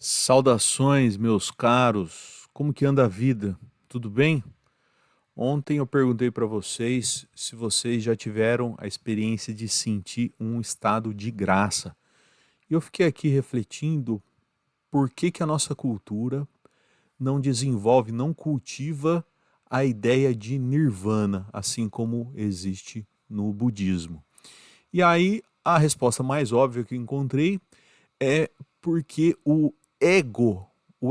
Saudações, meus caros. Como que anda a vida? Tudo bem? Ontem eu perguntei para vocês se vocês já tiveram a experiência de sentir um estado de graça. E eu fiquei aqui refletindo por que que a nossa cultura não desenvolve, não cultiva a ideia de nirvana, assim como existe no budismo. E aí a resposta mais óbvia que eu encontrei é porque o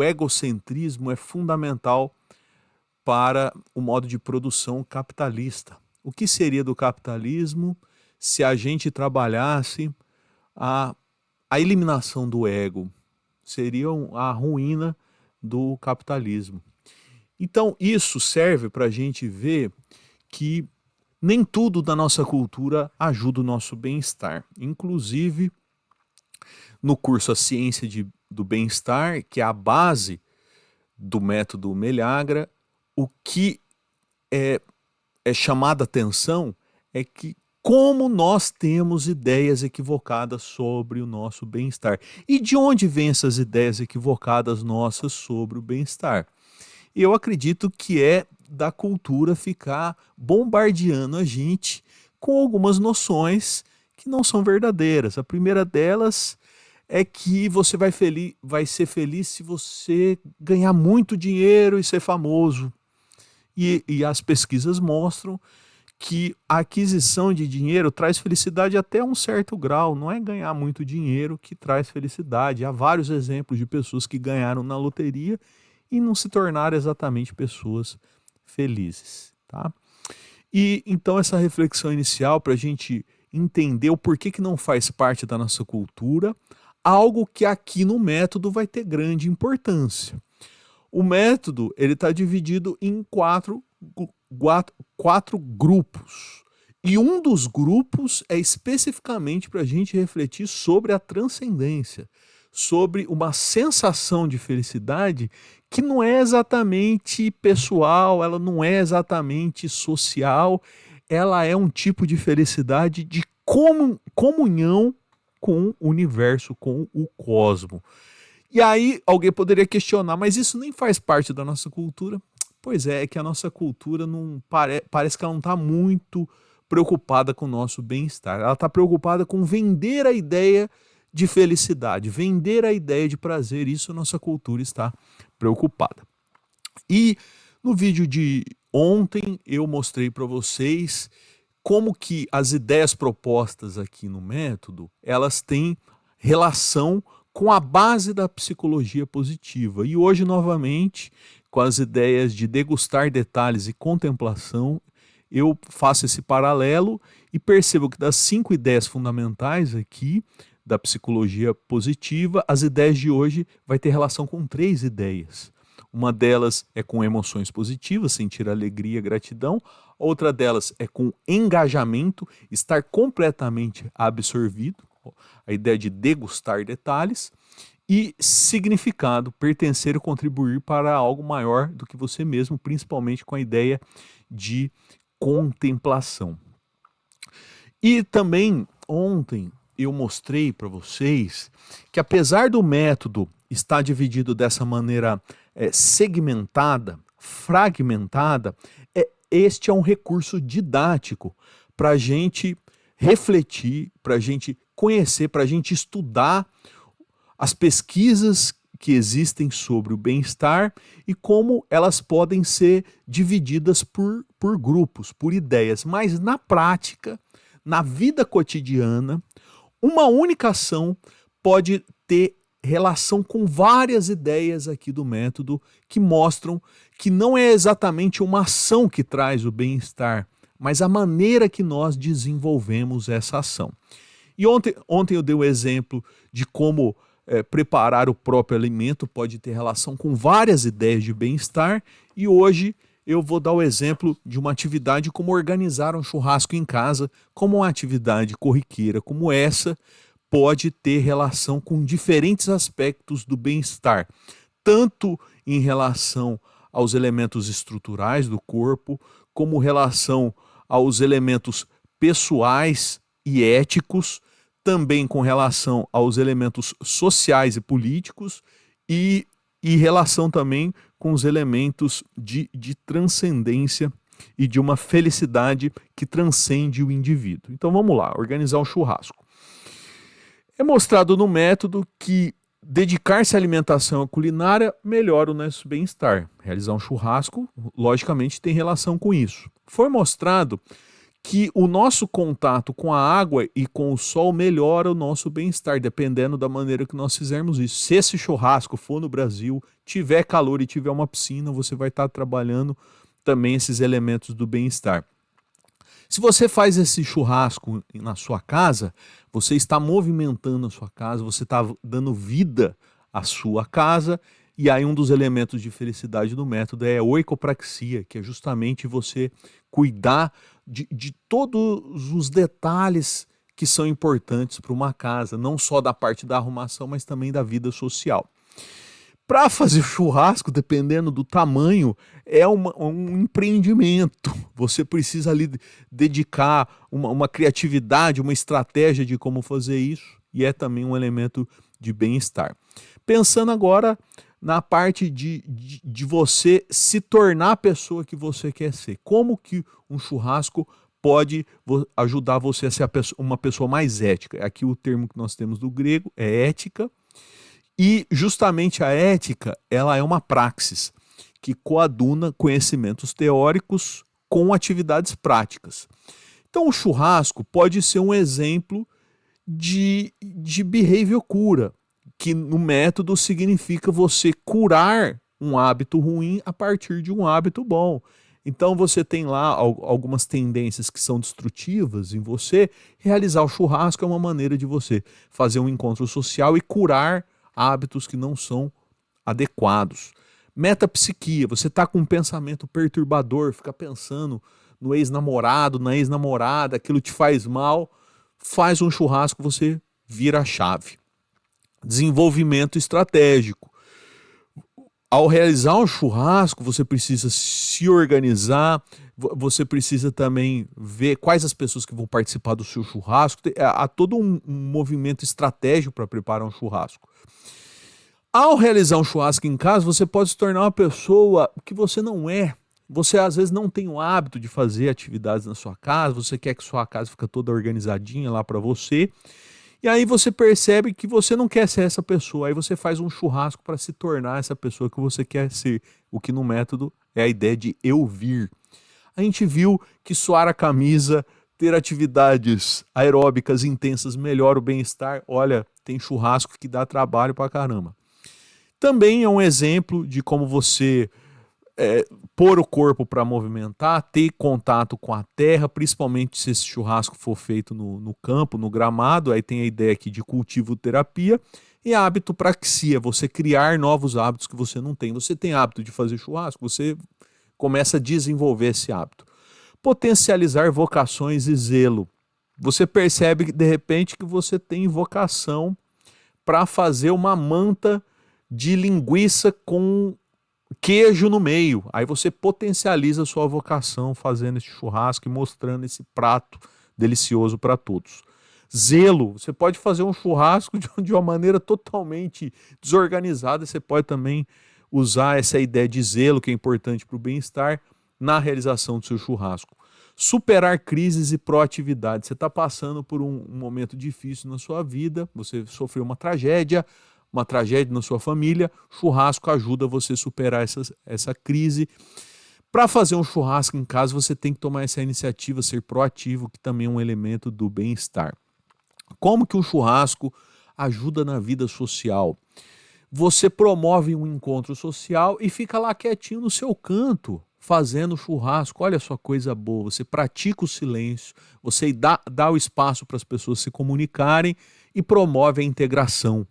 egocentrismo é fundamental para o modo de produção capitalista. O que seria do capitalismo se a gente trabalhasse a, a eliminação do ego? Seria a ruína do capitalismo. Então, isso serve para a gente ver que nem tudo da nossa cultura ajuda o nosso bem-estar. Inclusive, no curso A Ciência do Bem-Estar, que é a base do método Meliagra, o que é, é chamada atenção é que como nós temos ideias equivocadas sobre o nosso bem-estar. E de onde vêm essas ideias equivocadas nossas sobre o bem-estar? Eu acredito que é da cultura ficar bombardeando a gente com algumas noções que não são verdadeiras. A primeira delas é que você vai ser feliz se você ganhar muito dinheiro e ser famoso. E as pesquisas mostram que a aquisição de dinheiro traz felicidade até um certo grau. Não é ganhar muito dinheiro que traz felicidade. Há vários exemplos de pessoas que ganharam na loteria e não se tornaram exatamente pessoas felizes, tá? E então essa reflexão inicial para a gente entender o porquê que não faz parte da nossa cultura, algo que aqui no método vai ter grande importância. O método ele está dividido em quatro grupos. E um dos grupos é especificamente para a gente refletir sobre a transcendência, sobre uma sensação de felicidade que não é exatamente pessoal, ela não é exatamente social, ela é um tipo de felicidade de comunhão com o universo, com o cosmos. E aí alguém poderia questionar, mas isso nem faz parte da nossa cultura? Pois é que a nossa cultura não parece que ela não está muito preocupada com o nosso bem-estar. Ela está preocupada com vender a ideia de felicidade, vender a ideia de prazer. Isso a nossa cultura está preocupada. E no vídeo de ontem eu mostrei para vocês como que as ideias propostas aqui no método, elas têm relação com a base da psicologia positiva. E hoje, novamente, com as ideias de degustar detalhes e contemplação, eu faço esse paralelo e percebo que das 5 ideias fundamentais aqui da psicologia positiva, as ideias de hoje vai ter relação com 3 ideias. Uma delas é com emoções positivas, sentir alegria, gratidão. Outra delas é com engajamento, estar completamente absorvido, a ideia de degustar detalhes. E significado, pertencer e contribuir para algo maior do que você mesmo, principalmente com a ideia de contemplação. E também ontem eu mostrei para vocês que apesar do método estar dividido dessa maneira segmentada, fragmentada, este é um recurso didático para a gente refletir, para a gente conhecer, para a gente estudar as pesquisas que existem sobre o bem-estar e como elas podem ser divididas por grupos, por ideias. Mas na prática, na vida cotidiana, uma única ação pode ter relação com várias ideias aqui do método que mostram que não é exatamente uma ação que traz o bem-estar, mas a maneira que nós desenvolvemos essa ação. E ontem eu dei o exemplo de como preparar o próprio alimento pode ter relação com várias ideias de bem-estar, e hoje eu vou dar o exemplo de uma atividade como organizar um churrasco em casa, como uma atividade corriqueira como essa pode ter relação com diferentes aspectos do bem-estar, tanto em relação aos elementos estruturais do corpo, como relação aos elementos pessoais e éticos, também com relação aos elementos sociais e políticos e, e relação também com os elementos de transcendência e de uma felicidade que transcende o indivíduo. Então vamos lá, organizar um churrasco. É mostrado no método que dedicar-se à alimentação e culinária melhora o nosso bem-estar. Realizar um churrasco, logicamente, tem relação com isso. Foi mostrado que o nosso contato com a água e com o sol melhora o nosso bem-estar, dependendo da maneira que nós fizermos isso. Se esse churrasco for no Brasil, tiver calor e tiver uma piscina, você vai estar trabalhando também esses elementos do bem-estar. Se você faz esse churrasco na sua casa, você está movimentando a sua casa, você está dando vida à sua casa, e aí um dos elementos de felicidade do método é a oikopraxia, que é justamente você cuidar de todos os detalhes que são importantes para uma casa, não só da parte da arrumação, mas também da vida social. Para fazer churrasco, dependendo do tamanho, é um empreendimento. Você precisa ali dedicar uma criatividade, uma estratégia de como fazer isso, e é também um elemento de bem-estar. Pensando agora na parte de você se tornar a pessoa que você quer ser. Como que um churrasco pode ajudar você a ser uma pessoa mais ética? Aqui o termo que nós temos do grego é ética. E justamente a ética, ela é uma praxis que coaduna conhecimentos teóricos com atividades práticas. Então o churrasco pode ser um exemplo de behavior cura, que no método significa você curar um hábito ruim a partir de um hábito bom. Então você tem lá algumas tendências que são destrutivas em você, realizar o churrasco é uma maneira de você fazer um encontro social e curar hábitos que não são adequados. Metapsiquia, você está com um pensamento perturbador, fica pensando no ex-namorado, na ex-namorada, aquilo te faz mal, faz um churrasco, você vira a chave. Desenvolvimento estratégico. Ao realizar um churrasco, você precisa se organizar, você precisa também ver quais as pessoas que vão participar do seu churrasco. Há todo um movimento estratégico para preparar um churrasco. Ao realizar um churrasco em casa, você pode se tornar uma pessoa que você não é. Você às vezes não tem o hábito de fazer atividades na sua casa, você quer que sua casa fique toda organizadinha lá para você. E aí você percebe que você não quer ser essa pessoa. Aí você faz um churrasco para se tornar essa pessoa que você quer ser. O que no método é a ideia de eu vir. A gente viu que suar a camisa, ter atividades aeróbicas intensas melhora o bem-estar. Olha, tem churrasco que dá trabalho pra caramba. Também é um exemplo de como você pôr o corpo para movimentar, ter contato com a terra, principalmente se esse churrasco for feito no campo, no gramado. Aí tem a ideia aqui de cultivo-terapia. E hábito praxia, você criar novos hábitos que você não tem. Você tem hábito de fazer churrasco, você começa a desenvolver esse hábito. Potencializar vocações e zelo. Você percebe de repente que você tem vocação para fazer uma manta de linguiça com queijo no meio. Aí você potencializa a sua vocação fazendo esse churrasco e mostrando esse prato delicioso para todos. Zelo, você pode fazer um churrasco de uma maneira totalmente desorganizada, você pode também usar essa ideia de zelo, que é importante para o bem-estar, na realização do seu churrasco. Superar crises e proatividade. Você está passando por um momento difícil na sua vida, você sofreu uma tragédia na sua família, churrasco ajuda você a superar essa crise. Para fazer um churrasco em casa, você tem que tomar essa iniciativa, ser proativo, que também é um elemento do bem-estar. Como que um churrasco ajuda na vida social? Você promove um encontro social e fica lá quietinho no seu canto, fazendo churrasco. Olha só coisa boa, você pratica o silêncio, você dá o espaço para as pessoas se comunicarem e promove a integração.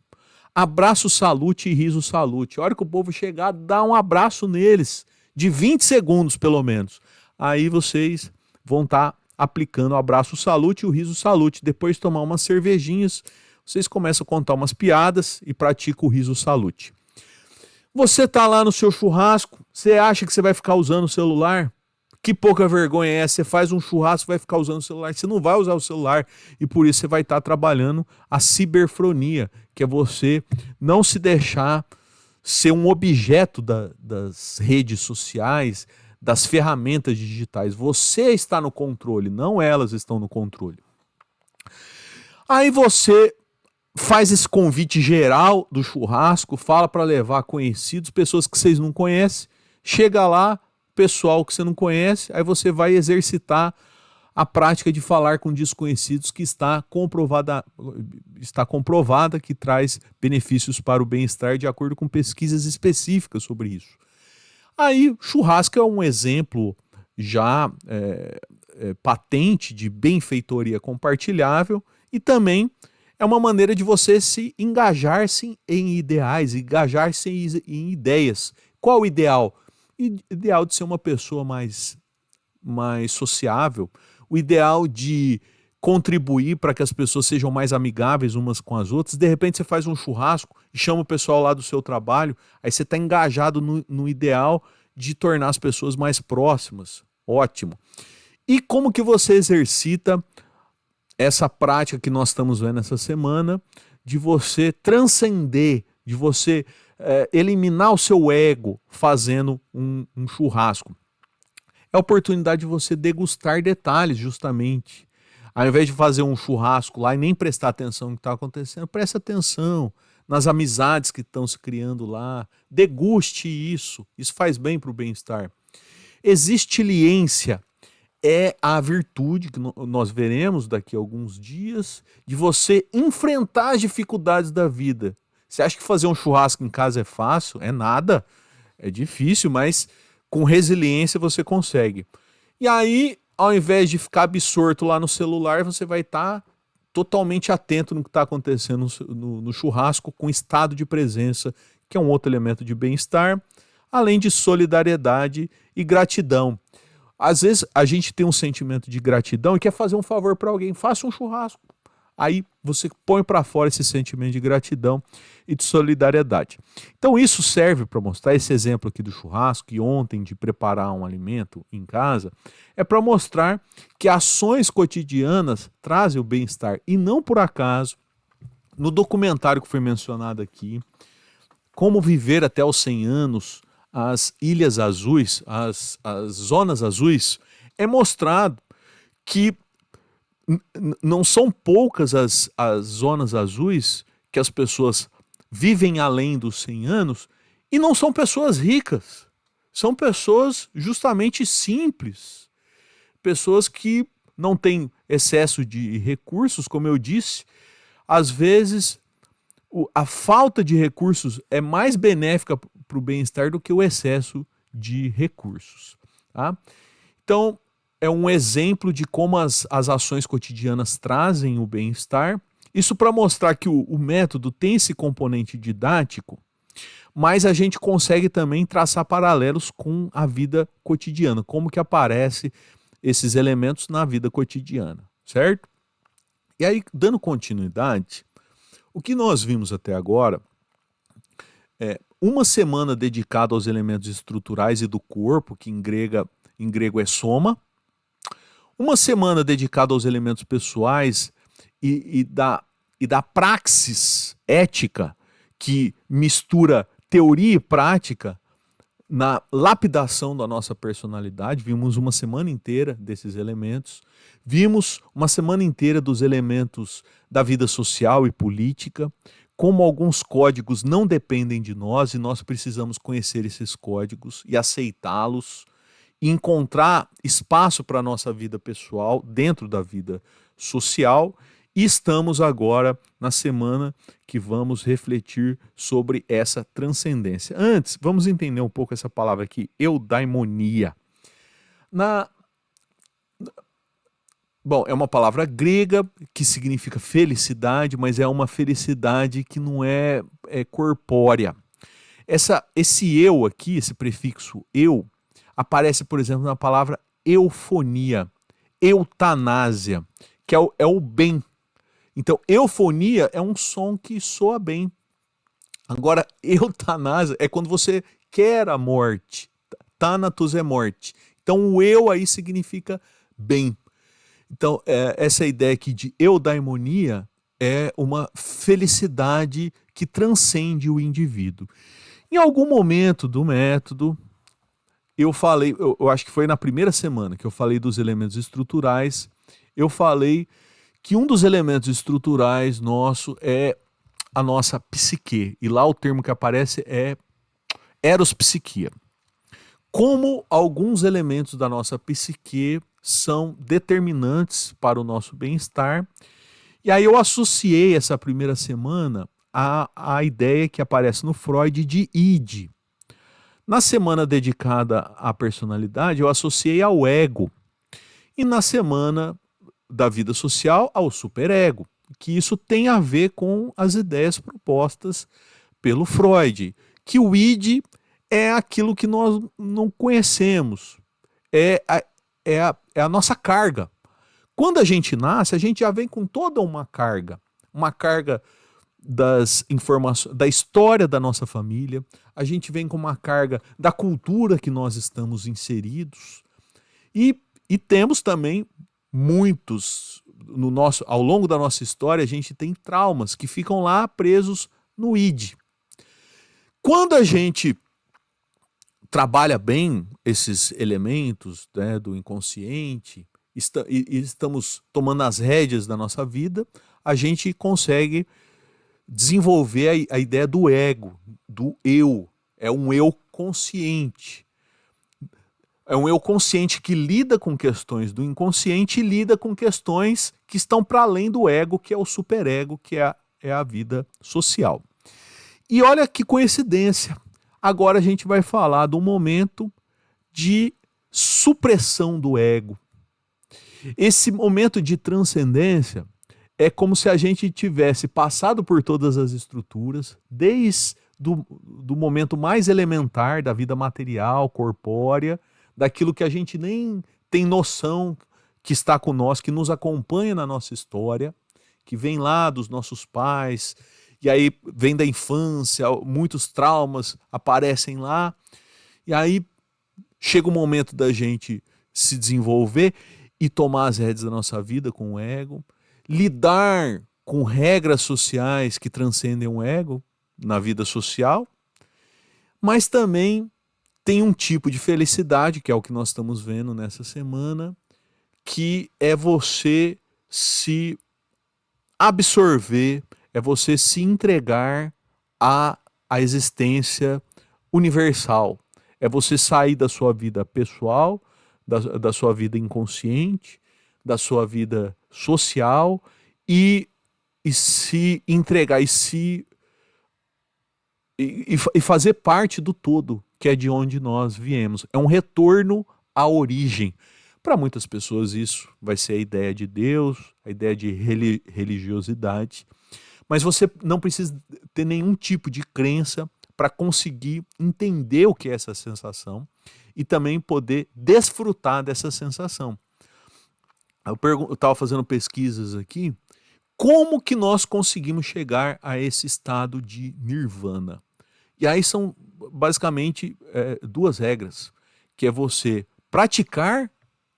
Abraço salute e riso salute. A hora que o povo chegar, dá um abraço neles, de 20 segundos pelo menos. Aí vocês vão estar aplicando o abraço salute e o riso salute. Depois de tomar umas cervejinhas, vocês começam a contar umas piadas e praticam o riso salute. Você está lá no seu churrasco, você acha que você vai ficar usando o celular? Que pouca vergonha é essa? Você faz um churrasco e vai ficar usando o celular. Você não vai usar o celular e por isso você vai estar trabalhando a ciberfronia, que é você não se deixar ser um objeto das redes sociais, das ferramentas digitais. Você está no controle, não elas estão no controle. Aí você faz esse convite geral do churrasco, fala para levar conhecidos, pessoas que vocês não conhecem, chega lá, pessoal que você não conhece, aí você vai exercitar a prática de falar com desconhecidos que está comprovada que traz benefícios para o bem-estar de acordo com pesquisas específicas sobre isso. Aí, churrasco é um exemplo já patente de benfeitoria compartilhável e também é uma maneira de você se engajar-se em ideais, engajar-se em ideias. Qual o ideal? Ideal de ser uma pessoa mais sociável, o ideal de contribuir para que as pessoas sejam mais amigáveis umas com as outras. De repente você faz um churrasco e chama o pessoal lá do seu trabalho, aí você está engajado no ideal de tornar as pessoas mais próximas. Ótimo. E como que você exercita essa prática que nós estamos vendo essa semana de você transcender, de você eliminar o seu ego fazendo um churrasco? É a oportunidade de você degustar detalhes, justamente. Ao invés de fazer um churrasco lá e nem prestar atenção no que está acontecendo, preste atenção nas amizades que estão se criando lá. Deguste isso. Isso faz bem para o bem-estar. Existiliência é a virtude que nós veremos daqui a alguns dias de você enfrentar as dificuldades da vida. Você acha que fazer um churrasco em casa é fácil? É nada. É difícil, mas com resiliência você consegue. E aí, ao invés de ficar absorto lá no celular, você vai estar totalmente atento no que está acontecendo no churrasco, com estado de presença, que é um outro elemento de bem-estar, além de solidariedade e gratidão. Às vezes a gente tem um sentimento de gratidão e quer fazer um favor para alguém, faça um churrasco. Aí você põe para fora esse sentimento de gratidão e de solidariedade. Então isso serve para mostrar, esse exemplo aqui do churrasco e ontem de preparar um alimento em casa, é para mostrar que ações cotidianas trazem o bem-estar. E não por acaso, no documentário que foi mencionado aqui, Como Viver até os 100 anos, as Ilhas Azuis, as Zonas Azuis, é mostrado que não são poucas as zonas azuis que as pessoas vivem além dos 100 anos e não são pessoas ricas, são pessoas justamente simples, pessoas que não têm excesso de recursos, como eu disse. Às vezes a falta de recursos é mais benéfica para o bem-estar do que o excesso de recursos. Tá? Então, é um exemplo de como as ações cotidianas trazem o bem-estar. Isso para mostrar que o método tem esse componente didático, mas a gente consegue também traçar paralelos com a vida cotidiana, como que aparece esses elementos na vida cotidiana, certo? E aí, dando continuidade, o que nós vimos até agora é uma semana dedicada aos elementos estruturais e do corpo, que em grego é soma, uma semana dedicada aos elementos pessoais e da praxis ética, que mistura teoria e prática na lapidação da nossa personalidade. Vimos uma semana inteira desses elementos. Vimos uma semana inteira dos elementos da vida social e política, como alguns códigos não dependem de nós e nós precisamos conhecer esses códigos e aceitá-los, e encontrar espaço para a nossa vida pessoal dentro da vida social. E estamos agora na semana que vamos refletir sobre essa transcendência. Antes, vamos entender um pouco essa palavra aqui, eudaimonia. Bom, é uma palavra grega que significa felicidade, mas é uma felicidade que não é corpórea. Esse eu aqui, esse prefixo eu, aparece, por exemplo, na palavra eufonia, eutanásia, que é o bem. Então, eufonia é um som que soa bem. Agora, eutanásia é quando você quer a morte. Thanatos é morte. Então, o eu aí significa bem. Então, essa ideia aqui de eudaimonia é uma felicidade que transcende o indivíduo. Em algum momento do método, eu falei, eu acho que foi na primeira semana que eu falei dos elementos estruturais, eu falei que um dos elementos estruturais nosso é a nossa psique. E lá o termo que aparece é eros-psiquia. Como alguns elementos da nossa psique são determinantes para o nosso bem-estar. E aí eu associei essa primeira semana à ideia que aparece no Freud de id. Na semana dedicada à personalidade, eu associei ao ego. E na semana da vida social, ao superego. Que isso tem a ver com as ideias propostas pelo Freud. Que o id é aquilo que nós não conhecemos. É a nossa carga. Quando a gente nasce, a gente já vem com toda uma carga das informações, da história da nossa família, a gente vem com uma carga da cultura que nós estamos inseridos e temos também muitos, ao longo da nossa história, a gente tem traumas que ficam lá presos no id. Quando a gente trabalha bem esses elementos, né, do inconsciente, e estamos tomando as rédeas da nossa vida, a gente consegue desenvolver a ideia do ego, do eu. É um eu consciente. É um eu consciente que lida com questões do inconsciente e lida com questões que estão para além do ego, que é o superego, que é a vida social. E olha que coincidência. Agora a gente vai falar de um momento de supressão do ego. Esse momento de transcendência é como se a gente tivesse passado por todas as estruturas, desde do momento mais elementar da vida material, corpórea, daquilo que a gente nem tem noção que está conosco, que nos acompanha na nossa história, que vem lá dos nossos pais, e aí vem da infância, muitos traumas aparecem lá, e aí chega o momento da gente se desenvolver e tomar as rédeas da nossa vida com o ego, lidar com regras sociais que transcendem o ego na vida social, mas também tem um tipo de felicidade, que é o que nós estamos vendo nessa semana, que é você se absorver, é você se entregar à existência universal. É você sair da sua vida pessoal, da sua vida inconsciente, da sua vida social e se entregar e fazer parte do todo, que é de onde nós viemos. É um retorno à origem. Para muitas pessoas isso vai ser a ideia de Deus, a ideia de religiosidade, mas você não precisa ter nenhum tipo de crença para conseguir entender o que é essa sensação e também poder desfrutar dessa sensação. Eu estava fazendo pesquisas aqui, como que nós conseguimos chegar a esse estado de nirvana? E aí são basicamente duas regras, que é você praticar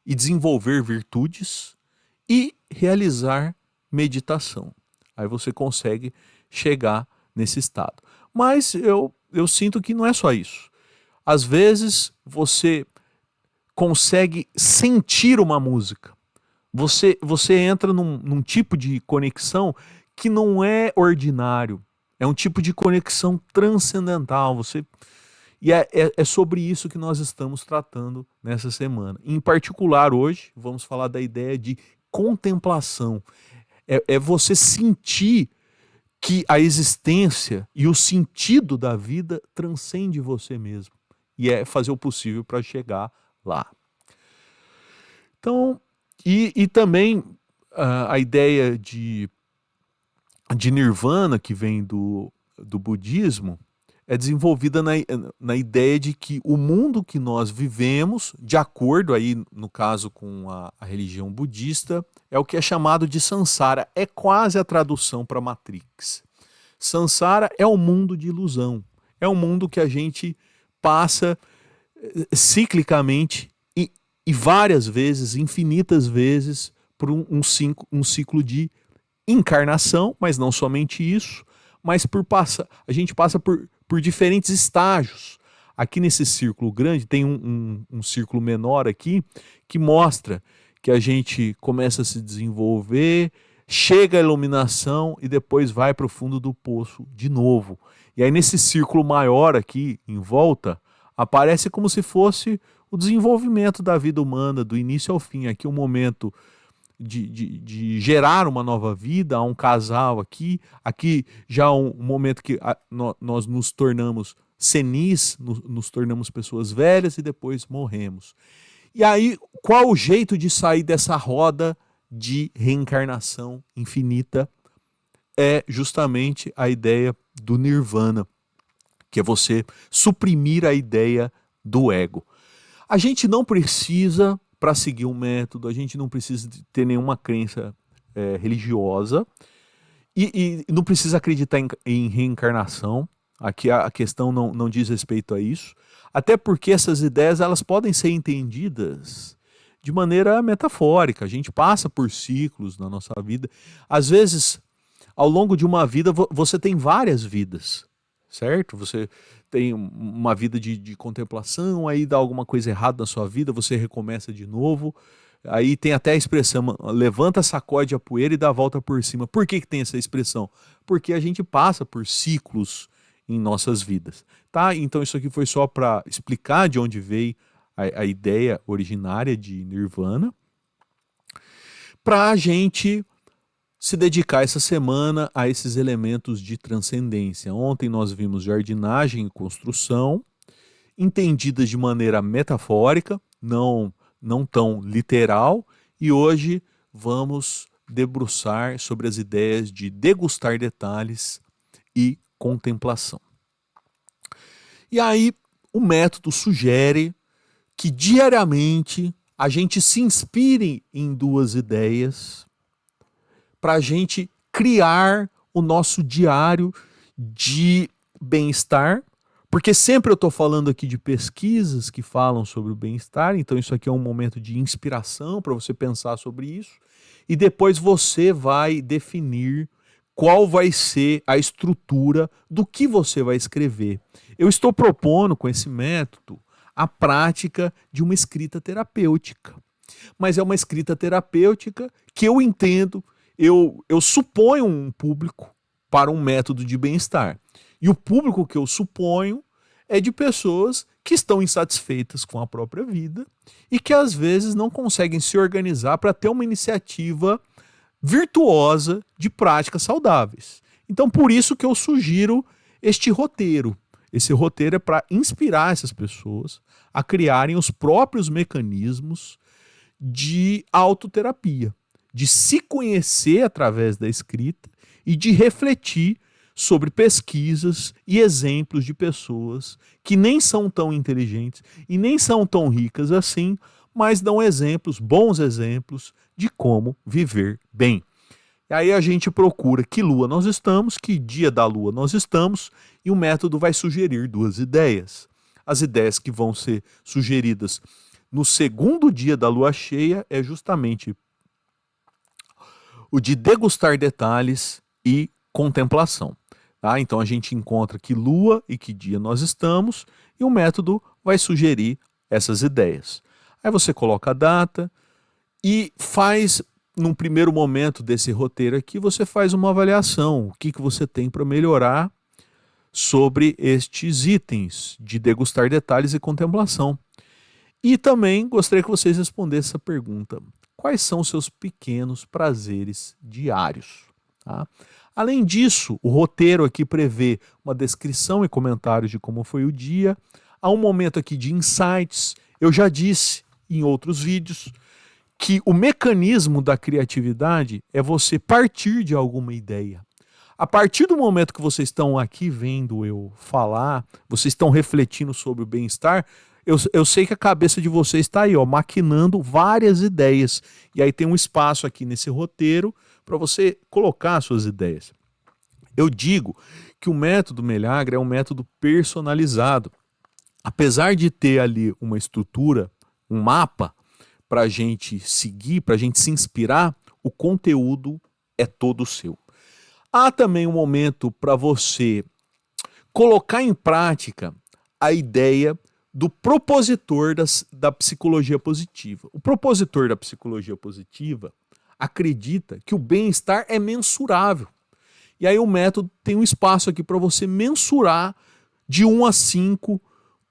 e desenvolver virtudes e realizar meditação. Aí você consegue chegar nesse estado. Mas eu sinto que não é só isso. Às vezes você consegue sentir uma música. Você entra num tipo de conexão que não é ordinário. É um tipo de conexão transcendental. E é sobre isso que nós estamos tratando nessa semana. Em particular, hoje, vamos falar da ideia de contemplação. É você sentir que a existência e o sentido da vida transcende você mesmo. E é fazer o possível para chegar lá. Então, e também a ideia de nirvana, que vem do budismo, é desenvolvida na ideia de que o mundo que nós vivemos, de acordo aí, no caso com a religião budista, é o que é chamado de Sansara. É quase a tradução para Matrix. Sansara é um mundo de ilusão. É um mundo que a gente passa ciclicamente e várias vezes, infinitas vezes, por um ciclo de encarnação, mas não somente isso, mas a gente passa por por diferentes estágios. Aqui nesse círculo grande tem um círculo menor aqui que mostra que a gente começa a se desenvolver, chega à iluminação e depois vai para o fundo do poço de novo. E aí nesse círculo maior aqui em volta, aparece como se fosse o desenvolvimento da vida humana, do início ao fim. Aqui um momento de gerar uma nova vida, há um casal aqui já um momento que nós nos tornamos senis, nos tornamos pessoas velhas e depois morremos. E aí, qual o jeito de sair dessa roda de reencarnação infinita? É justamente a ideia do nirvana, que é você suprimir a ideia do ego. A gente não precisa, para seguir um método, a gente não precisa ter nenhuma crença religiosa e não precisa acreditar em reencarnação. Aqui a questão não diz respeito a isso, até porque essas ideias elas podem ser entendidas de maneira metafórica. A gente passa por ciclos na nossa vida. Às vezes, ao longo de uma vida, você tem várias vidas, certo? Você tem uma vida de contemplação, aí dá alguma coisa errada na sua vida, você recomeça de novo. Aí tem até a expressão, levanta, sacode a poeira e dá a volta por cima. Por que tem essa expressão? Porque a gente passa por ciclos em nossas vidas, tá? Então isso aqui foi só para explicar de onde veio a ideia originária de nirvana, para a gente se dedicar essa semana a esses elementos de transcendência. Ontem nós vimos jardinagem e construção, entendidas de maneira metafórica, não tão literal, e hoje vamos debruçar sobre as ideias de degustar detalhes e contemplação. E aí o método sugere que diariamente a gente se inspire em duas ideias para a gente criar o nosso diário de bem-estar, porque sempre eu estou falando aqui de pesquisas que falam sobre o bem-estar, então isso aqui é um momento de inspiração para você pensar sobre isso, e depois você vai definir qual vai ser a estrutura do que você vai escrever. Eu estou propondo com esse método a prática de uma escrita terapêutica, mas é uma escrita terapêutica que eu entendo, eu suponho um público para um método de bem-estar. E o público que eu suponho é de pessoas que estão insatisfeitas com a própria vida e que às vezes não conseguem se organizar para ter uma iniciativa virtuosa de práticas saudáveis. Então, por isso que eu sugiro este roteiro. Esse roteiro é para inspirar essas pessoas a criarem os próprios mecanismos de autoterapia, de se conhecer através da escrita e de refletir sobre pesquisas e exemplos de pessoas que nem são tão inteligentes e nem são tão ricas assim, mas dão exemplos, bons exemplos, de como viver bem. E aí a gente procura que lua nós estamos, que dia da lua nós estamos, e o método vai sugerir duas ideias. As ideias que vão ser sugeridas no segundo dia da lua cheia é justamente o de degustar detalhes e contemplação. Tá? Então a gente encontra que lua e que dia nós estamos, e o método vai sugerir essas ideias. Aí você coloca a data e faz, num primeiro momento desse roteiro aqui, você faz uma avaliação. O que você tem para melhorar sobre estes itens de degustar detalhes e contemplação. E também gostaria que vocês respondessem essa pergunta. Quais são os seus pequenos prazeres diários? Tá? Além disso, o roteiro aqui prevê uma descrição e comentários de como foi o dia. Há um momento aqui de insights. Eu já disse em outros vídeos que o mecanismo da criatividade é você partir de alguma ideia. A partir do momento que vocês estão aqui vendo eu falar, vocês estão refletindo sobre o bem-estar, eu sei que a cabeça de vocês está aí, ó, maquinando várias ideias. E aí tem um espaço aqui nesse roteiro para você colocar suas ideias. Eu digo que o método Melhagre é um método personalizado. Apesar de ter ali uma estrutura, um mapa, para a gente seguir, para a gente se inspirar, o conteúdo é todo seu. Há também um momento para você colocar em prática a ideia do propositor da psicologia positiva. O propositor da psicologia positiva acredita que o bem-estar é mensurável. E aí o método tem um espaço aqui para você mensurar de 1 a 5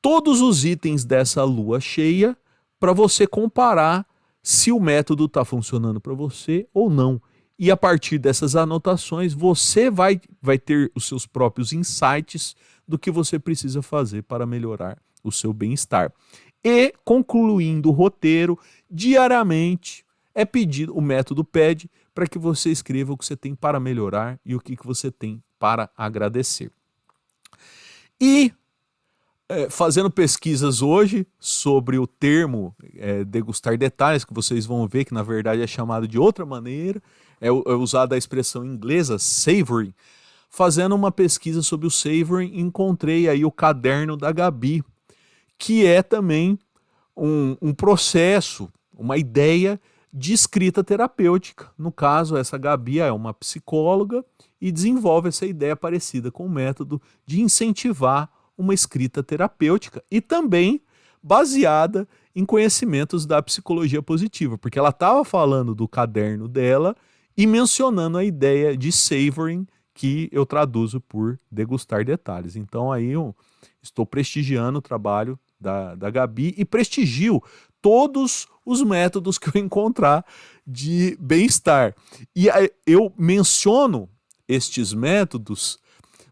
todos os itens dessa lua cheia para você comparar se o método está funcionando para você ou não. E a partir dessas anotações, você vai ter os seus próprios insights do que você precisa fazer para melhorar o seu bem-estar. E, concluindo o roteiro, diariamente o método pede para que você escreva o que você tem para melhorar e o que você tem para agradecer. E fazendo pesquisas hoje sobre o termo degustar detalhes, que vocês vão ver que na verdade é chamado de outra maneira, é usada a expressão inglesa savoring. Fazendo uma pesquisa sobre o savoring, encontrei aí o caderno da Gabi, que é também um processo, uma ideia de escrita terapêutica. No caso, essa Gabi é uma psicóloga e desenvolve essa ideia parecida com o método de incentivar uma escrita terapêutica e também baseada em conhecimentos da psicologia positiva, porque ela estava falando do caderno dela e mencionando a ideia de savoring, que eu traduzo por degustar detalhes. Então aí eu estou prestigiando o trabalho da Gabi e prestigio todos os métodos que eu encontrar de bem-estar. E eu menciono estes métodos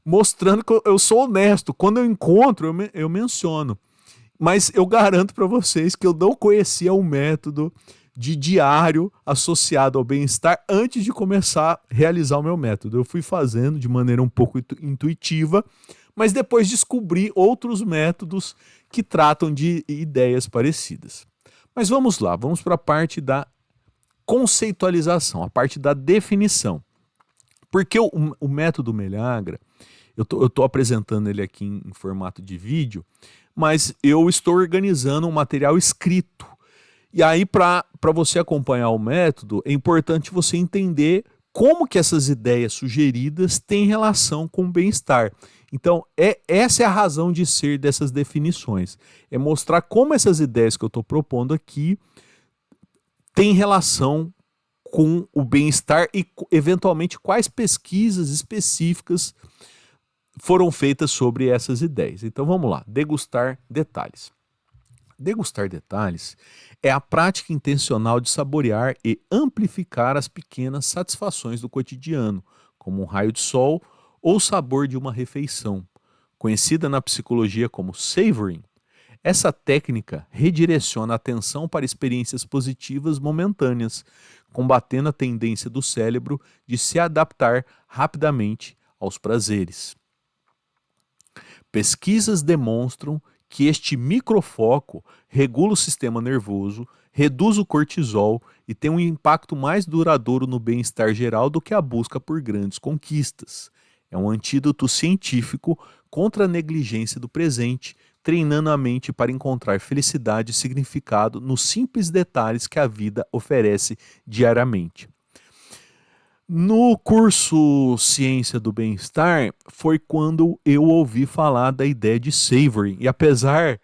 mostrando que eu sou honesto. Quando eu encontro, eu menciono. Mas eu garanto para vocês que eu não conhecia um método de diário associado ao bem-estar antes de começar a realizar o meu método. Eu fui fazendo de maneira um pouco intuitiva, mas depois descobri outros métodos que tratam de ideias parecidas. Mas vamos lá, vamos para a parte da conceitualização, a parte da definição. Porque o método Meleagra, eu estou apresentando ele aqui em formato de vídeo, mas eu estou organizando um material escrito. E aí, para você acompanhar o método, é importante você entender como que essas ideias sugeridas têm relação com o bem-estar. Então, essa é a razão de ser dessas definições. É mostrar como essas ideias que eu estou propondo aqui têm relação com o bem-estar e, eventualmente, quais pesquisas específicas foram feitas sobre essas ideias. Então, vamos lá. Degustar detalhes. Degustar detalhes é a prática intencional de saborear e amplificar as pequenas satisfações do cotidiano, como um raio de sol ou o sabor de uma refeição. Conhecida na psicologia como savoring, essa técnica redireciona a atenção para experiências positivas momentâneas, combatendo a tendência do cérebro de se adaptar rapidamente aos prazeres. Pesquisas demonstram que este microfoco regula o sistema nervoso, reduz o cortisol e tem um impacto mais duradouro no bem-estar geral do que a busca por grandes conquistas. É um antídoto científico contra a negligência do presente, treinando a mente para encontrar felicidade e significado nos simples detalhes que a vida oferece diariamente. No curso Ciência do Bem-Estar foi quando eu ouvi falar da ideia de savoring. E apesar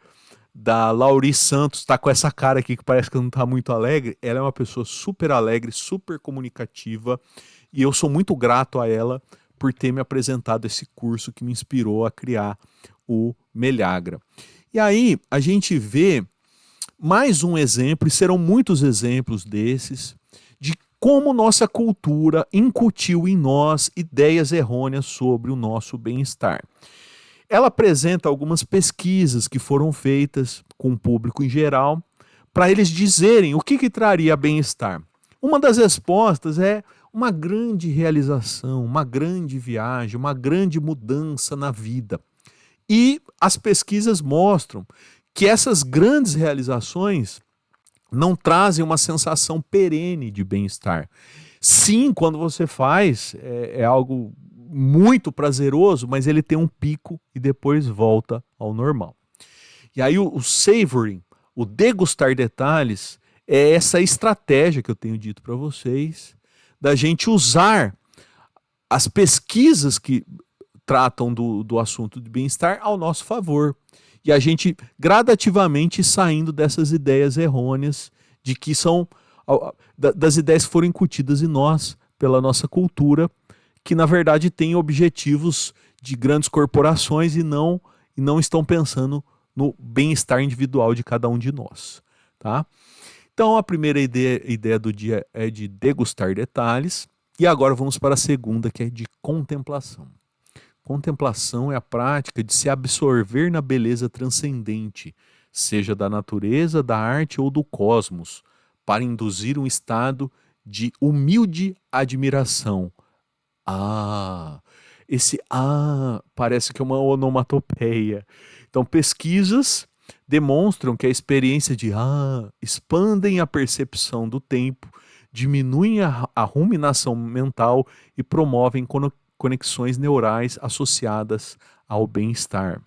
da Lauri Santos estar com essa cara aqui que parece que não está muito alegre, ela é uma pessoa super alegre, super comunicativa e eu sou muito grato a ela por ter me apresentado esse curso que me inspirou a criar o Meleagra. E aí a gente vê mais um exemplo, e serão muitos exemplos desses, de como nossa cultura incutiu em nós ideias errôneas sobre o nosso bem-estar. Ela apresenta algumas pesquisas que foram feitas com o público em geral, para eles dizerem o que traria bem-estar. Uma das respostas é uma grande realização, uma grande viagem, uma grande mudança na vida. E as pesquisas mostram que essas grandes realizações não trazem uma sensação perene de bem-estar. Sim, quando você faz, é algo muito prazeroso, mas ele tem um pico e depois volta ao normal. E aí o savoring, o degustar detalhes, é essa estratégia que eu tenho dito para vocês, da gente usar as pesquisas que tratam do assunto de bem-estar ao nosso favor. E a gente gradativamente saindo dessas ideias errôneas de que são das ideias que foram incutidas em nós pela nossa cultura, que na verdade têm objetivos de grandes corporações e não estão pensando no bem-estar individual de cada um de nós, tá? Então a primeira ideia do dia é de degustar detalhes, e agora vamos para a segunda, que é de contemplação. Contemplação é a prática de se absorver na beleza transcendente, seja da natureza, da arte ou do cosmos, para induzir um estado de humilde admiração. Esse parece que é uma onomatopeia. Então, pesquisas demonstram que a experiência de expandem a percepção do tempo, diminuem a ruminação mental e promovem conexões neurais associadas ao bem-estar.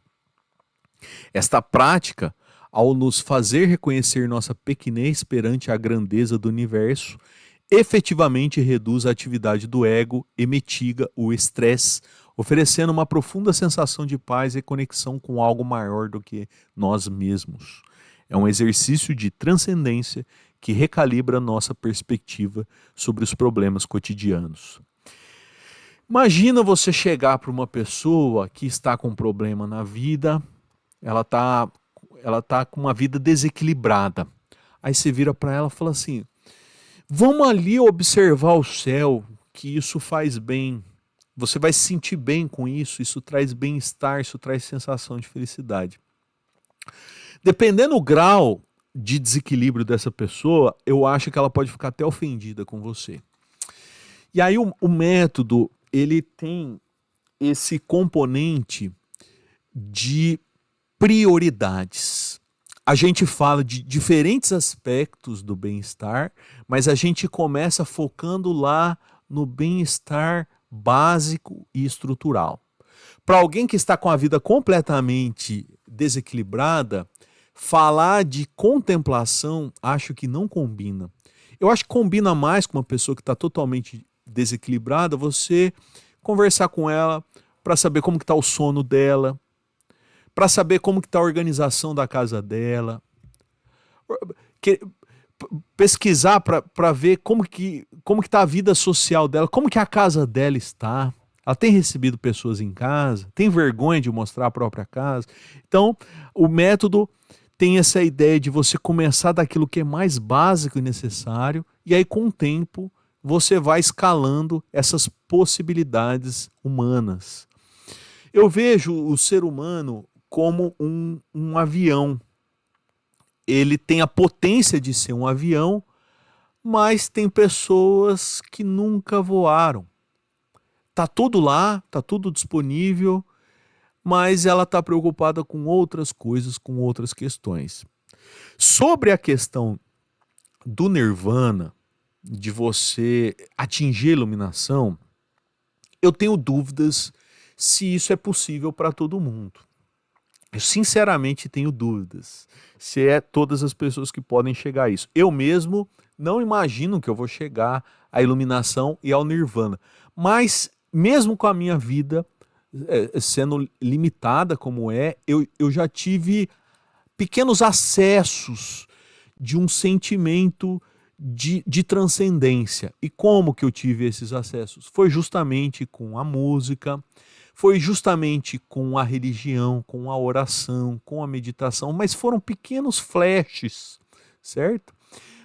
Esta prática, ao nos fazer reconhecer nossa pequenez perante a grandeza do universo, efetivamente reduz a atividade do ego e mitiga o estresse, oferecendo uma profunda sensação de paz e conexão com algo maior do que nós mesmos. É um exercício de transcendência que recalibra nossa perspectiva sobre os problemas cotidianos. Imagina você chegar para uma pessoa que está com um problema na vida, ela tá com uma vida desequilibrada. Aí você vira para ela e fala assim: vamos ali observar o céu, que isso faz bem. Você vai se sentir bem com isso traz bem-estar, isso traz sensação de felicidade. Dependendo do grau de desequilíbrio dessa pessoa, eu acho que ela pode ficar até ofendida com você. E aí o método, ele tem esse componente de prioridades. A gente fala de diferentes aspectos do bem-estar, mas a gente começa focando lá no bem-estar básico e estrutural. Para alguém que está com a vida completamente desequilibrada, falar de contemplação acho que não combina. Eu acho que combina mais com uma pessoa que está totalmente desequilibrada, você conversar com ela para saber como que está o sono dela, para saber como que está a organização da casa dela, pesquisar para ver como que está a vida social dela, como que a casa dela está. Ela tem recebido pessoas em casa, tem vergonha de mostrar a própria casa. Então, o método tem essa ideia de você começar daquilo que é mais básico e necessário, e aí com o tempo você vai escalando essas possibilidades humanas. Eu vejo o ser humano como um avião. Ele tem a potência de ser um avião, mas tem pessoas que nunca voaram. Tá tudo lá, tá tudo disponível, mas ela está preocupada com outras coisas, com outras questões. Sobre a questão do nirvana, de você atingir a iluminação, eu tenho dúvidas se isso é possível para todo mundo. Eu sinceramente tenho dúvidas se é todas as pessoas que podem chegar a isso. Eu mesmo não imagino que eu vou chegar à iluminação e ao nirvana. Mas mesmo com a minha vida sendo limitada como eu já tive pequenos acessos de um sentimento de transcendência. E como que eu tive esses acessos? Foi justamente com a música, foi justamente com a religião, com a oração, com a meditação, mas foram pequenos flashes, certo?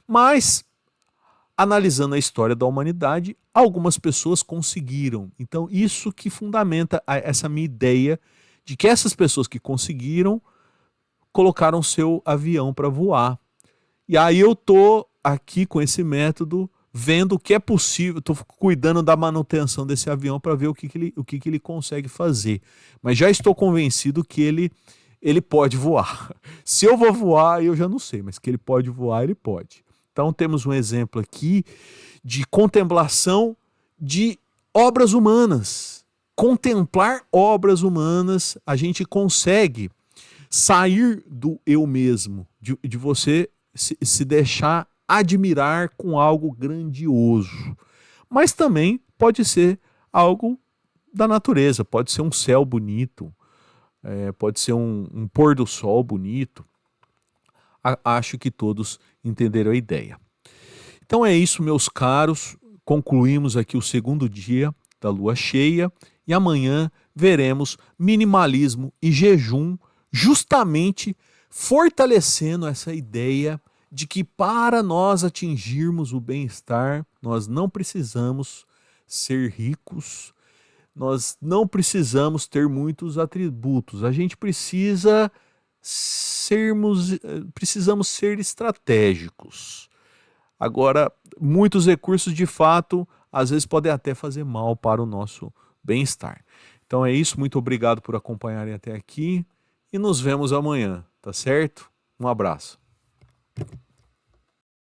Mas, analisando a história da humanidade, algumas pessoas conseguiram. Então, isso que fundamenta essa minha ideia de que essas pessoas que conseguiram colocaram seu avião para voar. E aí eu tô aqui com esse método, vendo o que é possível, estou cuidando da manutenção desse avião para ver o que ele consegue fazer. Mas já estou convencido que ele pode voar. Se eu vou voar, eu já não sei, mas que ele pode voar, ele pode. Então temos um exemplo aqui de contemplação de obras humanas. Contemplar obras humanas, a gente consegue sair do eu mesmo, de você se deixar admirar com algo grandioso. Mas também pode ser algo da natureza, pode ser um céu bonito, pode ser um pôr do sol bonito. Acho que todos entenderam a ideia. Então é isso, meus caros. Concluímos aqui o segundo dia da lua cheia e amanhã veremos minimalismo e jejum, justamente fortalecendo essa ideia de que para nós atingirmos o bem-estar, nós não precisamos ser ricos, nós não precisamos ter muitos atributos, a gente precisamos ser estratégicos. Agora, muitos recursos, de fato, às vezes podem até fazer mal para o nosso bem-estar. Então é isso, muito obrigado por acompanharem até aqui e nos vemos amanhã, tá certo? Um abraço.